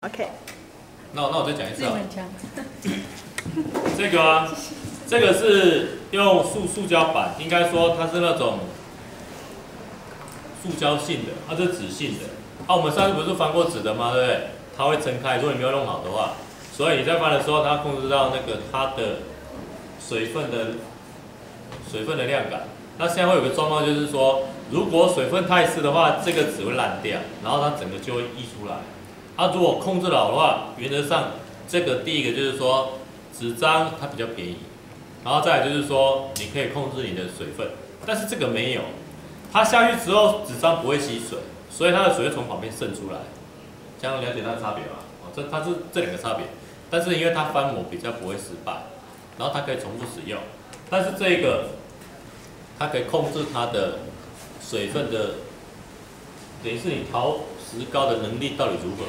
OK。那我再讲一次啊。啊。这个是用塑胶板，应该说它是那种塑胶性的，它是纸性的。我们上次不是翻过纸的吗？对不对？它会撑开，如果你没有弄好的话，所以你在翻的时候，它控制到那个它的水分的量感。那现在会有个状况，就是说，如果水分太湿的话，这个纸会烂掉，然后它整个就会溢出来。如果控制好的话，原则上这个第一个就是说，纸张它比较便宜，然后再来就是说，你可以控制你的水分，但是这个没有，它下去之后纸张不会吸水，所以它的水会从旁边渗出来。这样了解它的差别吗？它是这两个差别，但是因为它翻模比较不会失败，然后它可以重复使用，但是这个它可以控制它的水分的，等于是你陶石膏的能力到底如何？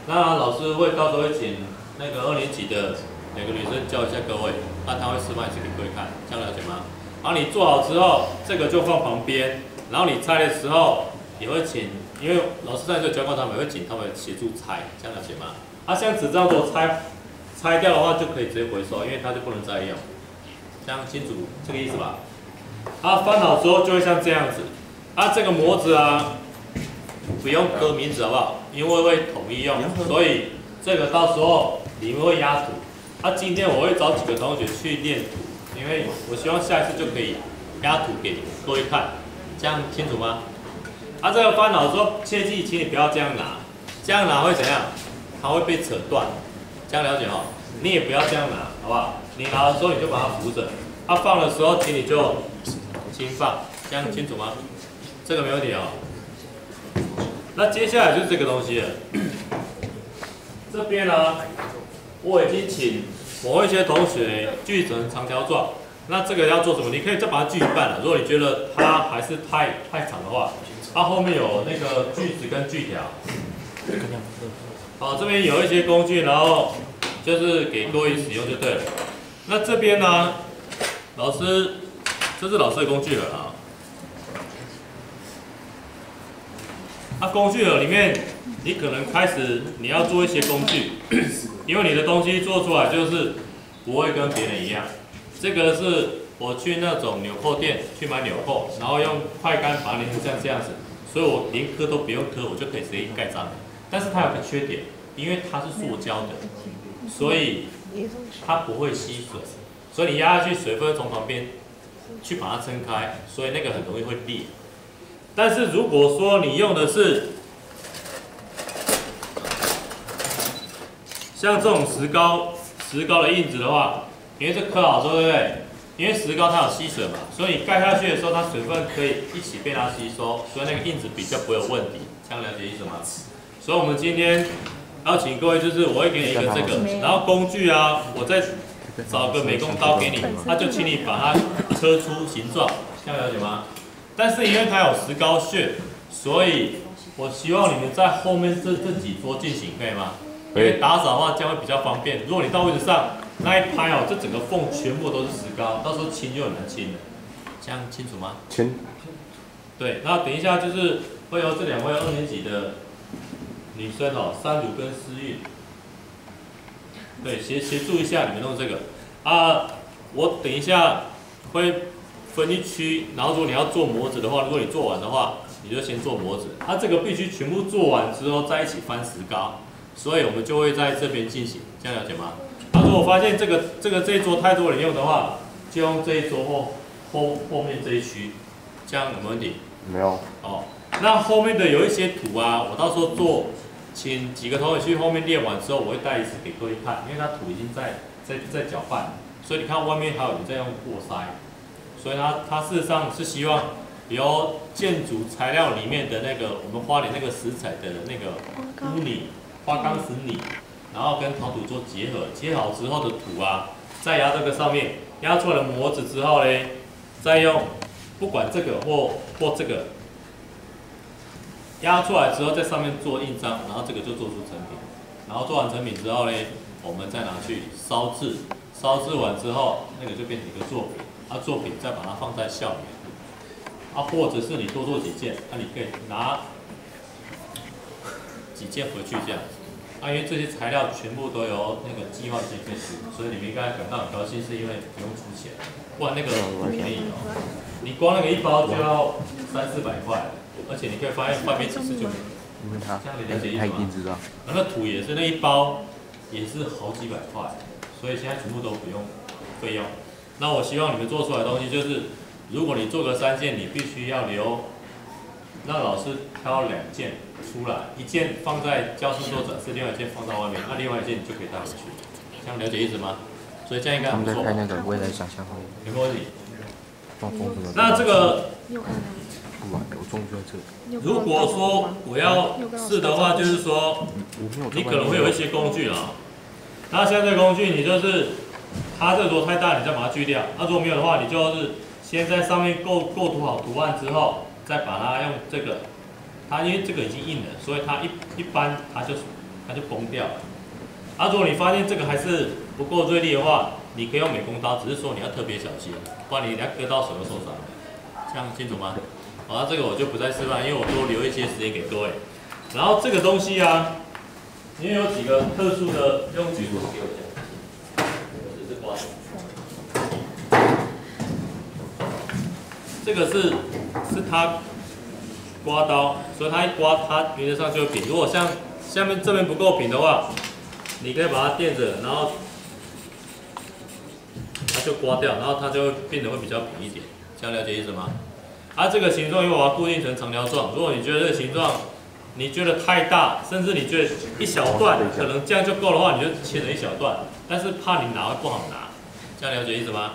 那老师会到时候会请那个2年级的2个女生教一下各位，他会示范一次给各位看，这样了解吗？然后你做好之后，这个就放旁边，然后你拆的时候也会请，因为老师在这教过他们，会请他们协助拆，这样了解吗？像纸张如果拆掉的话，就可以直接回收，因为它就不能再用，这样清楚这个意思吧？翻好之后就会像这样子，这个模子不用刻名字好不好？因为会统一用，所以这个到时候里面会压土。今天我会找几个同学去练土，因为我希望下一次就可以压土给各位看，这样清楚吗？这个翻好之后，切记，请你不要这样拿，这样拿会怎样？它会被扯断，这样了解哦。你也不要这样拿，好不好？你拿的时候你就把它扶着，放的时候请你就轻放，这样清楚吗？这个没问题哦。那接下来就是这个东西了。这边呢，我已经请某一些同学锯成长条状。那这个要做什么？你可以再把它锯一半了。如果你觉得它还是太长的话，它后面有那个锯子跟锯条。这边有一些工具，然后就是给各位使用就对了。那这边呢，这是老师的工具了啊。工具盒里面，你可能开始你要做一些工具，因为你的东西做出来就是不会跟别人一样。这个是我去那种纽扣店去买纽扣，然后用快干把它粘成像这样子，所以我连磕都不用磕，我就可以直接盖章。但是它有个缺点，因为它是塑胶的，所以它不会吸水，所以你压下去水分从旁边去把它撑开，所以那个很容易会裂。但是如果说你用的是像这种石膏的印子的话，因为这刻好之后，对不对？因为石膏它有吸水嘛，所以盖下去的时候，它水分可以一起被它吸收，所以那个印子比较不会有问题。这样了解意思吗？所以我们今天邀请各位，就是我会给你一个这个，然后工具我再找个美工刀给你，就请你把它刻出形状，这样了解吗？但是因为它有石膏屑，所以我希望你们在后面这几桌进行，可以吗？因为打扫的话这样会比较方便。如果你到位置上那一拍这整个缝全部都是石膏，到时候清就很难清了。这样清楚吗？清。对，然后等一下就是会由这2位2年级的女生珊如跟思韵，对，协助一下你们弄这个。我等一下会分一区，然后如果你要做模子的话，如果你做完的话，你就先做模子。这个必须全部做完之后再一起翻石膏，所以我们就会在这边进行，这样了解吗？如果发现这一桌太多人用的话，就用这一桌后面这一区，这样有没有问题？没有。那后面的有一些图我到时候请几个同学去后面练完之后，我会带一次给各位看，因为它土已经在搅拌，所以你看外面还有人在用过筛。所以它事实上是希望由建筑材料里面的那个我们花莲那个石材的那个污泥、花岗石泥，然后跟陶土做结合，结好之后的土再压这个上面，压出来的模子之后呢，再用不管这个或这个压出来之后，在上面做印章，然后这个就做出成品。然后做完成品之后呢，我们再拿去烧制，烧制完之后，那个就变成一个作品。作品再把它放在校园，或者是你多做几件，你可以拿几件回去这样子。因为这些材料全部都由那个计划经费出，所以你们应该感到很高兴，是因为不用出钱。不然那个不便宜哦，你光那个一包就要300-400块，而且你可以发现外面其实就没有。因为他这样你了解意思吗？他一定知道。那个土也是那一包也是好几百块，所以现在全部都不用费用。那我希望你们做出来的东西就是，如果你做个3件，你必须要留，让老师挑2件出来，一件放在教室做展示，另外一件放到外面，另外一件你就可以带回去。这样了解意思吗？所以这样应该他不错。们在拍那个未来想象会。有没有问题？那这个。不完的，我终于在这里。如果说我要试的话，就是说，你可能会有一些工具啊。那像这个工具，你就是它这个如果太大，你再把它锯掉。那如果没有的话，你就是先在上面构图好图案之后，再把它用这个，它因为这个已经硬了，所以它一般它就崩掉了。如果你发现这个还是不够锐利的话，你可以用美工刀，只是说你要特别小心，不然你要割到手就受伤。这样清楚吗？好，这个我就不再示范，因为我多留一些时间给各位。然后这个东西啊，因为有几个特殊的用具，给我讲。这是刮这个是它刮刀，所以它一刮，它原则上就会平。如果像下面这边不够平的话，你可以把它垫着，然后它就刮掉，然后它就会变得会比较平一点。这样了解意思吗？这个形状因为我要固定成长条状，如果你觉得这个形状你觉得太大，甚至你觉得一小段可能这样就够的话，你就切成一小段，但是怕你拿会不好拿，这样了解意思吗？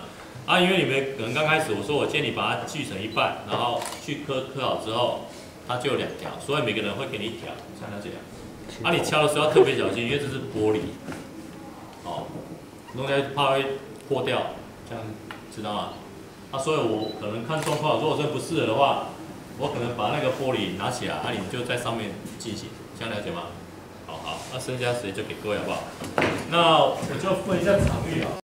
因为你们可能刚开始我说我建议你把它锯成一半，然后去刻好之后，它就有2条，所以每个人会给你1条，这样了解。你敲的时候要特别小心，因为这是玻璃，弄下去怕会破掉，这样知道吗？所以我可能看状况，如果真不适合的话，我可能把那个玻璃拿起来，你们就在上面进行，这样了解吗？好，那剩下时间就给各位好不好？那我就问一下场域啊。